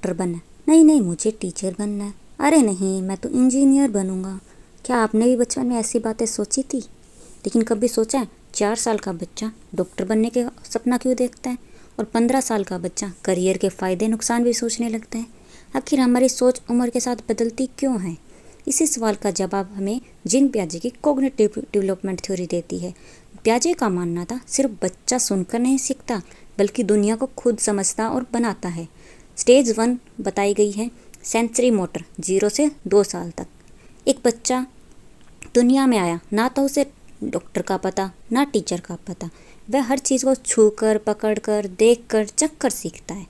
Doctor बनना है। नहीं नहीं, मुझे टीचर बनना है। अरे नहीं, मैं तो इंजीनियर बनूंगा। क्या आपने भी बचपन में ऐसी बातें सोची थी? लेकिन कभी सोचा है 4 साल का बच्चा डॉक्टर बनने के सपना क्यों देखता है और 15 साल का बच्चा करियर के फ़ायदे नुकसान भी सोचने लगता है? आखिर हमारी सोच उम्र के साथ बदलती क्यों है? इसी सवाल का जवाब हमें जीन पियाजे की कॉग्निटिव डेवलपमेंट थ्योरी देती है। पियाजे का मानना था सिर्फ बच्चा सुनकर नहीं सीखता, बल्कि दुनिया को खुद समझता और बनाता है। स्टेज 1 बताई गई है सेंसरी मोटर, 0 से 2 साल तक। एक बच्चा दुनिया में आया, ना तो उसे डॉक्टर का पता ना टीचर का पता। वह हर चीज़ को छूकर, पकड़कर, देखकर, चखकर सीखता है।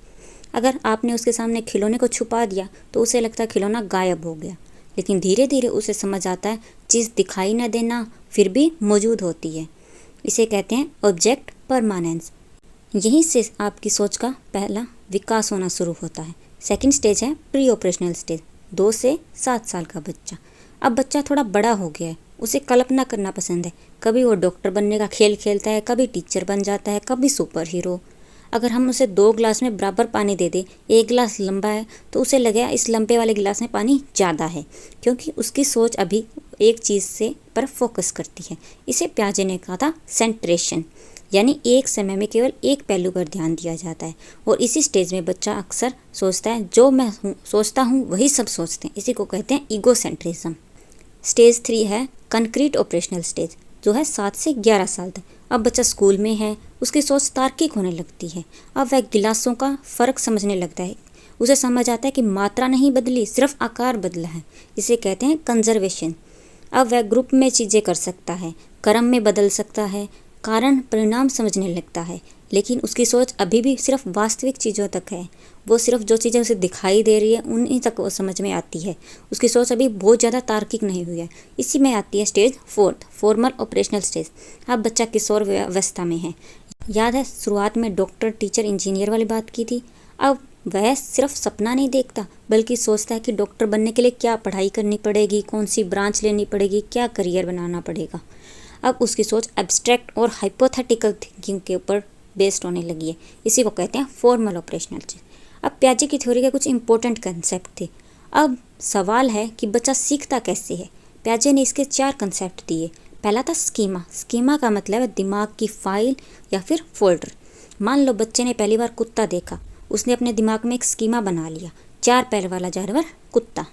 अगर आपने उसके सामने खिलौने को छुपा दिया तो उसे लगता है खिलौना गायब हो गया, लेकिन धीरे धीरे उसे समझ आता है चीज़ दिखाई न देना फिर भी मौजूद होती है। इसे कहते हैं ऑब्जेक्ट परमानेंस। यहीं से आपकी सोच का पहला विकास होना शुरू होता है। सेकंड स्टेज है प्री ऑपरेशनल स्टेज, 2 से 7 साल का बच्चा। अब बच्चा थोड़ा बड़ा हो गया है, उसे कल्पना करना पसंद है। कभी वो डॉक्टर बनने का खेल खेलता है, कभी टीचर बन जाता है, कभी सुपर हीरो। अगर हम उसे 2 गिलास में बराबर पानी दे दें, एक गिलास लंबा है तो उसे लगेगा इस लंबे वाले गिलास में पानी ज़्यादा है, क्योंकि उसकी सोच अभी एक चीज़ से पर फोकस करती है। इसे पियाजे ने कहा था सेंट्रेशन, यानी एक समय में केवल एक पहलू पर ध्यान दिया जाता है। और इसी स्टेज में बच्चा अक्सर सोचता है जो मैं सोचता हूँ वही सब सोचते हैं। इसी को कहते हैं ईगोसेंट्रिज्म। स्टेज 3 है कंक्रीट ऑपरेशनल स्टेज, जो है 7 से 11 साल तक। अब बच्चा स्कूल में है, उसकी सोच तार्किक होने लगती है। अब वह गिलासों का फ़र्क समझने लगता है। उसे समझ आता है कि मात्रा नहीं बदली, सिर्फ आकार बदला है। इसे कहते हैं कंजर्वेशन। अब वह ग्रुप में चीज़ें कर सकता है, क्रम में बदल सकता है, कारण परिणाम समझने लगता है। लेकिन उसकी सोच अभी भी सिर्फ वास्तविक चीज़ों तक है। वो सिर्फ जो चीज़ें उसे दिखाई दे रही है उन्हीं तक वो समझ में आती है। उसकी सोच अभी बहुत ज़्यादा तार्किक नहीं हुई है। इसी में आती है स्टेज 4 फॉर्मल ऑपरेशनल स्टेज। अब बच्चा किशोर अवस्था में है। याद है शुरुआत में डॉक्टर, टीचर, इंजीनियर वाली बात की थी। अब वह सिर्फ सपना नहीं देखता, बल्कि सोचता है कि डॉक्टर बनने के लिए क्या पढ़ाई करनी पड़ेगी, कौन सी ब्रांच लेनी पड़ेगी, क्या करियर बनाना पड़ेगा। अब उसकी सोच एब्स्ट्रैक्ट और हाइपोथेटिकल थिंकिंग के ऊपर बेस्ड होने लगी है। इसी को कहते हैं फॉर्मल ऑपरेशनल स्टेज। अब पियाजे की थ्योरी के कुछ इंपॉर्टेंट कंसेप्ट थे। अब सवाल है कि बच्चा सीखता कैसे है। पियाजे ने इसके 4 कंसेप्ट दिए। पहला था स्कीमा। स्कीमा का मतलब है दिमाग की फाइल या फिर फोल्डर। मान लो बच्चे ने पहली बार कुत्ता देखा, उसने अपने दिमाग में एक स्कीमा बना लिया, 4 पैर वाला जानवर कुत्ता।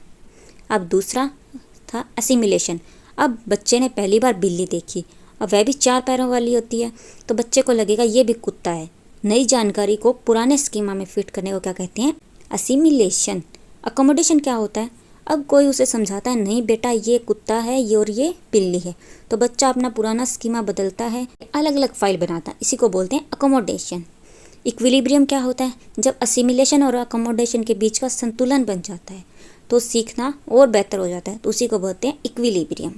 अब दूसरा था असिमिलेशन। अब बच्चे ने पहली बार बिल्ली देखी, अब वह भी 4 पैरों वाली होती है, तो बच्चे को लगेगा ये भी कुत्ता है। नई जानकारी को पुराने स्कीमा में फिट करने को क्या कहते हैं? असिमिलेशन। अकोमोडेशन क्या होता है? अब कोई उसे समझाता है नहीं बेटा ये कुत्ता है ये और ये बिल्ली है, तो बच्चा अपना पुराना स्कीमा बदलता है, अलग अलग फाइल बनाता है। इसी को बोलते हैं अकोमोडेशन। इक्विलिब्रियम क्या होता है? जब असिमिलेशन और अकोमोडेशन के बीच का संतुलन बन जाता है तो सीखना और बेहतर हो जाता है, तो उसी को बोलते हैं इक्विलिब्रियम।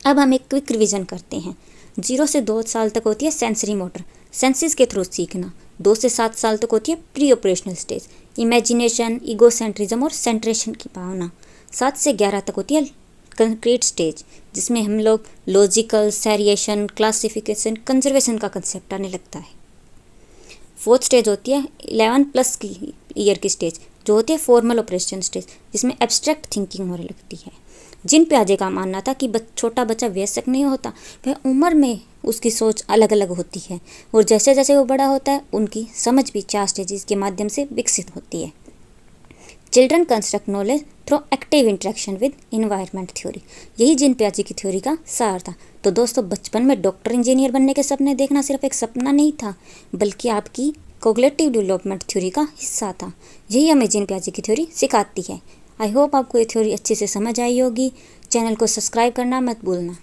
अब हम एक क्विक रिवीजन करते हैं। 0 से 2 साल तक होती है सेंसरी मोटर, सेंसेस के थ्रू सीखना। 2 से 7 साल तक होती है pre operational stage, imagination, egocentrism और सेंट्रेशन की भावना। 7 से 11 तक होती है कंक्रीट स्टेज, जिसमें हम लोग लॉजिकल, सेरिएशन, क्लासिफिकेशन, कंजर्वेशन का कंसेप्ट आने लगता है। 4th स्टेज होती है 11+ की ईयर की स्टेज, जो होती है फॉर्मल ऑपरेशन स्टेज, जिसमें एब्स्ट्रैक्ट थिंकिंग होने लगती है। जीन पियाजे का मानना था कि छोटा बच्चा वयस्क नहीं होता, वह उम्र में उसकी सोच अलग अलग होती है, और जैसे जैसे वो बड़ा होता है उनकी समझ भी 4 स्टेजेस के माध्यम से विकसित होती है। Children construct knowledge through active interaction with environment theory, यही जीन पियाजे की थ्योरी का सार था। तो दोस्तों, बचपन में डॉक्टर, इंजीनियर बनने के सपने देखना सिर्फ एक सपना नहीं था, बल्कि आपकी कॉग्निटिव डेवलपमेंट थ्योरी का हिस्सा था। यही हमें जीन पियाजे की थ्योरी सिखाती है। आई होप आपको ये थ्योरी अच्छे से समझ आई होगी। चैनल को सब्सक्राइब करना मत भूलना।